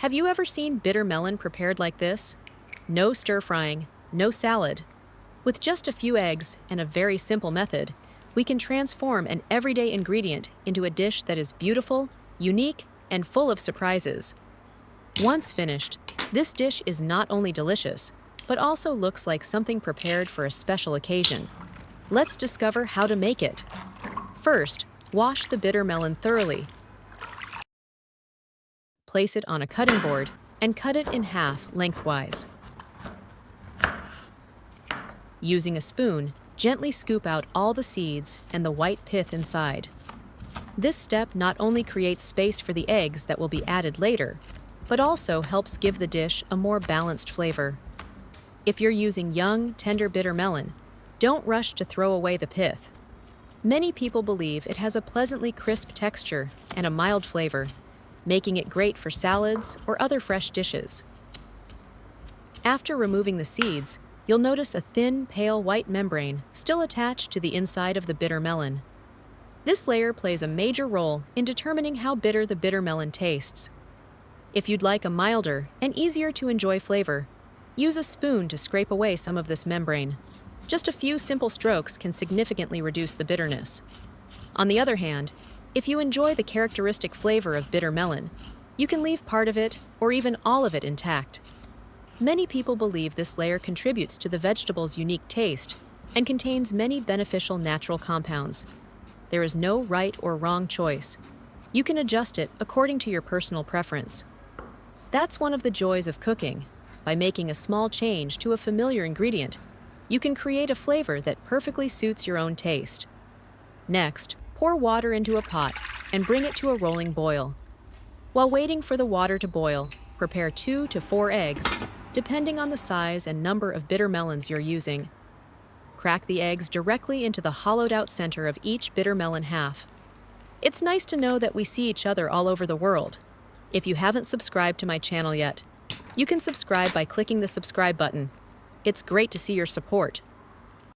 Have you ever seen bitter melon prepared like this? No stir-frying, no salad. With just a few eggs and a very simple method, we can transform an everyday ingredient into a dish that is beautiful, unique, and full of surprises. Once finished, this dish is not only delicious, but also looks like something prepared for a special occasion. Let's discover how to make it. First, wash the bitter melon thoroughly. Place it on a cutting board and cut it in half lengthwise. Using a spoon, gently scoop out all the seeds and the white pith inside. This step not only creates space for the eggs that will be added later, but also helps give the dish a more balanced flavor. If you're using young, tender bitter melon, don't rush to throw away the pith. Many people believe it has a pleasantly crisp texture and a mild flavor, making it great for salads or other fresh dishes. After removing the seeds, you'll notice a thin, pale white membrane still attached to the inside of the bitter melon. This layer plays a major role in determining how bitter the bitter melon tastes. If you'd like a milder and easier to enjoy flavor, use a spoon to scrape away some of this membrane. Just a few simple strokes can significantly reduce the bitterness. On the other hand, if you enjoy the characteristic flavor of bitter melon, you can leave part of it or even all of it intact. Many people believe this layer contributes to the vegetable's unique taste and contains many beneficial natural compounds. There is no right or wrong choice. You can adjust it according to your personal preference. That's one of the joys of cooking. By making a small change to a familiar ingredient, you can create a flavor that perfectly suits your own taste. Next, pour water into a pot and bring it to a rolling boil. While waiting for the water to boil, prepare 2 to 4 eggs, depending on the size and number of bitter melons you're using. Crack the eggs directly into the hollowed-out center of each bitter melon half. It's nice to know that we see each other all over the world. If you haven't subscribed to my channel yet, you can subscribe by clicking the subscribe button. It's great to see your support.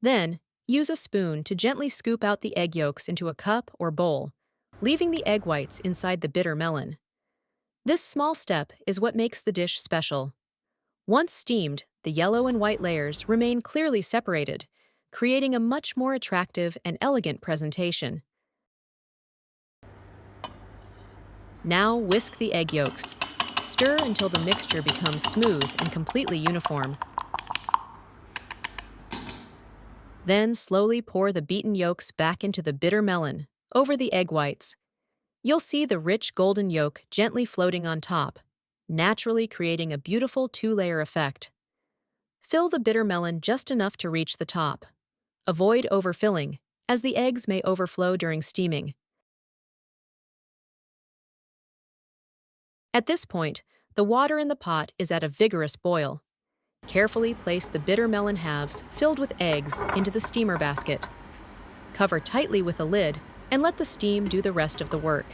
Then, use a spoon to gently scoop out the egg yolks into a cup or bowl, leaving the egg whites inside the bitter melon. This small step is what makes the dish special. Once steamed, the yellow and white layers remain clearly separated, creating a much more attractive and elegant presentation. Now whisk the egg yolks. Stir until the mixture becomes smooth and completely uniform. Then slowly pour the beaten yolks back into the bitter melon, over the egg whites. You'll see the rich golden yolk gently floating on top, naturally creating a beautiful 2-layer effect. Fill the bitter melon just enough to reach the top. Avoid overfilling, as the eggs may overflow during steaming. At this point, the water in the pot is at a vigorous boil. Carefully place the bitter melon halves filled with eggs into the steamer basket. Cover tightly with a lid and let the steam do the rest of the work.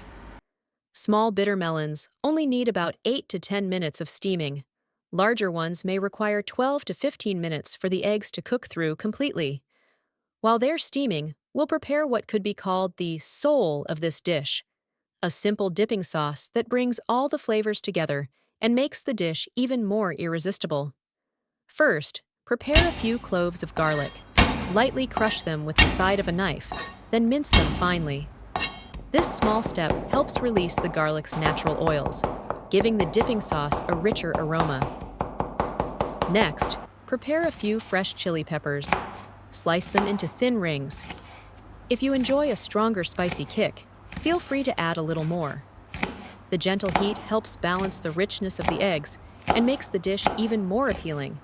Small bitter melons only need about 8 to 10 minutes of steaming. Larger ones may require 12 to 15 minutes for the eggs to cook through completely. While they're steaming, we'll prepare what could be called the soul of this dish, a simple dipping sauce that brings all the flavors together and makes the dish even more irresistible. First, prepare a few cloves of garlic. Lightly crush them with the side of a knife, then mince them finely. This small step helps release the garlic's natural oils, giving the dipping sauce a richer aroma. Next, prepare a few fresh chili peppers. Slice them into thin rings. If you enjoy a stronger spicy kick, feel free to add a little more. The gentle heat helps balance the richness of the eggs and makes the dish even more appealing.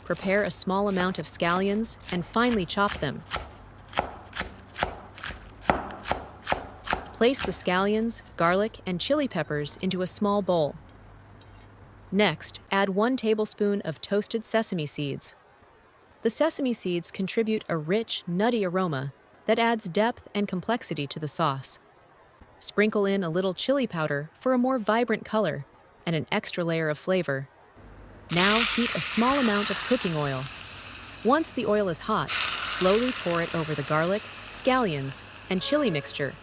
Prepare a small amount of scallions and finely chop them. Place the scallions, garlic, and chili peppers into a small bowl. Next, add 1 tablespoon of toasted sesame seeds. The sesame seeds contribute a rich, nutty aroma that adds depth and complexity to the sauce. Sprinkle in a little chili powder for a more vibrant color and an extra layer of flavor. Now heat a small amount of cooking oil. Once the oil is hot, slowly pour it over the garlic, scallions, and chili mixture.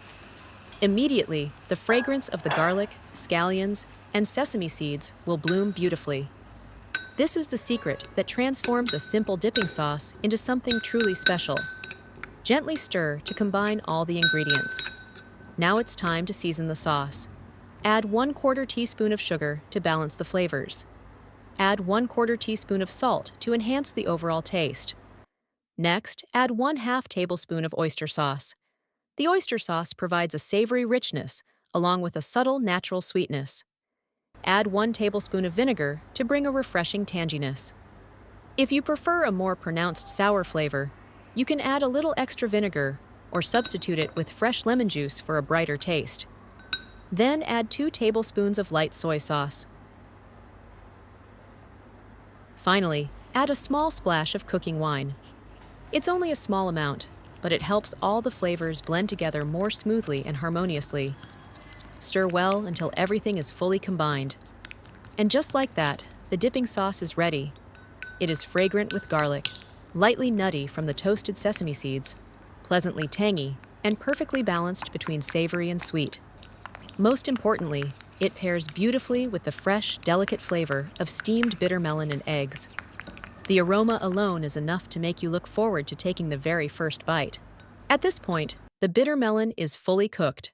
Immediately, the fragrance of the garlic, scallions, and sesame seeds will bloom beautifully. This is the secret that transforms a simple dipping sauce into something truly special. Gently stir to combine all the ingredients. Now it's time to season the sauce. Add 1/4 teaspoon of sugar to balance the flavors. Add 1/4 teaspoon of salt to enhance the overall taste. Next, add 1/2 tablespoon of oyster sauce. The oyster sauce provides a savory richness along with a subtle natural sweetness. Add 1 tablespoon of vinegar to bring a refreshing tanginess. If you prefer a more pronounced sour flavor, you can add a little extra vinegar or substitute it with fresh lemon juice for a brighter taste. Then add 2 tablespoons of light soy sauce. Finally, add a small splash of cooking wine. It's only a small amount, but it helps all the flavors blend together more smoothly and harmoniously. Stir well until everything is fully combined. And just like that, the dipping sauce is ready. It is fragrant with garlic, lightly nutty from the toasted sesame seeds, pleasantly tangy, and perfectly balanced between savory and sweet. Most importantly, it pairs beautifully with the fresh, delicate flavor of steamed bitter melon and eggs. The aroma alone is enough to make you look forward to taking the very first bite. At this point, the bitter melon is fully cooked.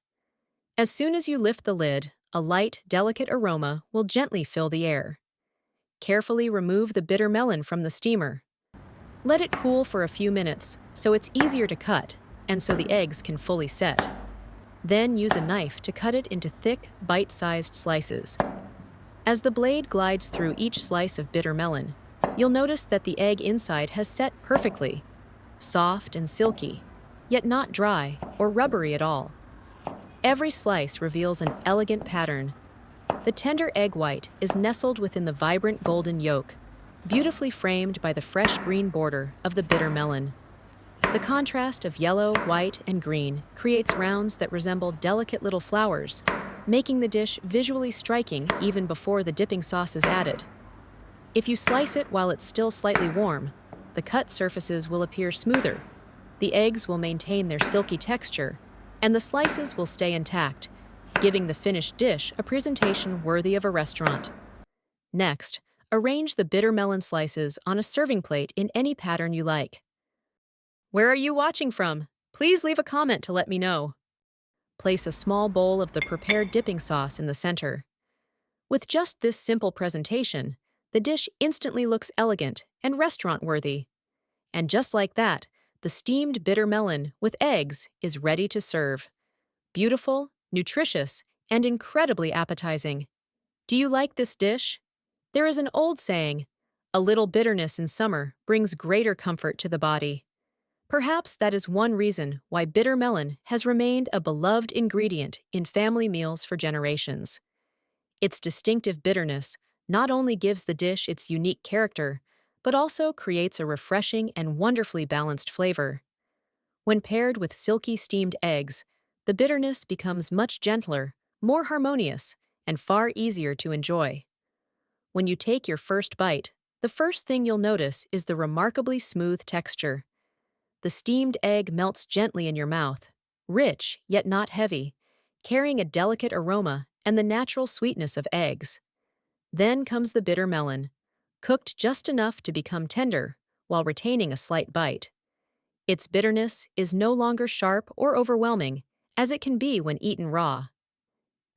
As soon as you lift the lid, a light, delicate aroma will gently fill the air. Carefully remove the bitter melon from the steamer. Let it cool for a few minutes so it's easier to cut and so the eggs can fully set. Then use a knife to cut it into thick, bite-sized slices. As the blade glides through each slice of bitter melon, you'll notice that the egg inside has set perfectly, soft and silky, yet not dry or rubbery at all. Every slice reveals an elegant pattern. The tender egg white is nestled within the vibrant golden yolk, beautifully framed by the fresh green border of the bitter melon. The contrast of yellow, white, and green creates rounds that resemble delicate little flowers, making the dish visually striking even before the dipping sauce is added. If you slice it while it's still slightly warm, the cut surfaces will appear smoother, the eggs will maintain their silky texture, and the slices will stay intact, giving the finished dish a presentation worthy of a restaurant. Next, arrange the bitter melon slices on a serving plate in any pattern you like. Where are you watching from? Please leave a comment to let me know. Place a small bowl of the prepared dipping sauce in the center. With just this simple presentation, the dish instantly looks elegant and restaurant-worthy. And just like that, the steamed bitter melon with eggs is ready to serve. Beautiful, nutritious, and incredibly appetizing. Do you like this dish? There is an old saying, "A little bitterness in summer brings greater comfort to the body." Perhaps that is one reason why bitter melon has remained a beloved ingredient in family meals for generations. Its distinctive bitterness not only gives the dish its unique character, but also creates a refreshing and wonderfully balanced flavor. When paired with silky steamed eggs, the bitterness becomes much gentler, more harmonious, and far easier to enjoy. When you take your first bite, the first thing you'll notice is the remarkably smooth texture. The steamed egg melts gently in your mouth, rich yet not heavy, carrying a delicate aroma and the natural sweetness of eggs. Then comes the bitter melon, cooked just enough to become tender while retaining a slight bite. Its bitterness is no longer sharp or overwhelming, as it can be when eaten raw.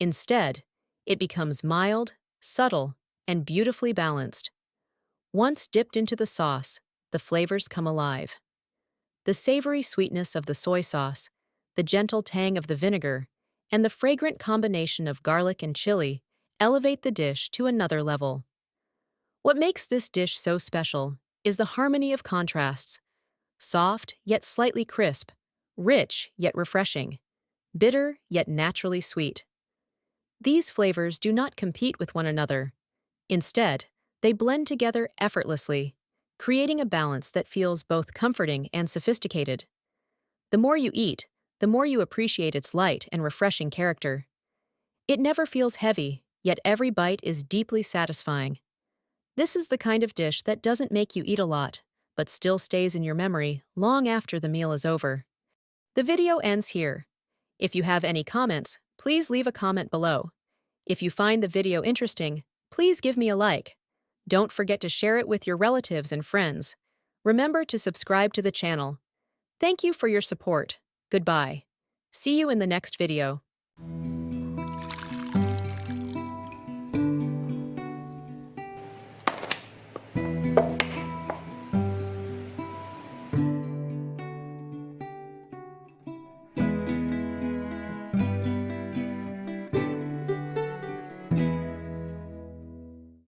Instead, it becomes mild, subtle, and beautifully balanced. Once dipped into the sauce, the flavors come alive. The savory sweetness of the soy sauce, the gentle tang of the vinegar, and the fragrant combination of garlic and chili elevate the dish to another level. What makes this dish so special is the harmony of contrasts: soft yet slightly crisp, rich yet refreshing, bitter yet naturally sweet. These flavors do not compete with one another. Instead, they blend together effortlessly, creating a balance that feels both comforting and sophisticated. The more you eat, the more you appreciate its light and refreshing character. It never feels heavy, yet every bite is deeply satisfying. This is the kind of dish that doesn't make you eat a lot, but still stays in your memory long after the meal is over. The video ends here. If you have any comments, please leave a comment below. If you find the video interesting, please give me a like. Don't forget to share it with your relatives and friends. Remember to subscribe to the channel. Thank you for your support. Goodbye. See you in the next video.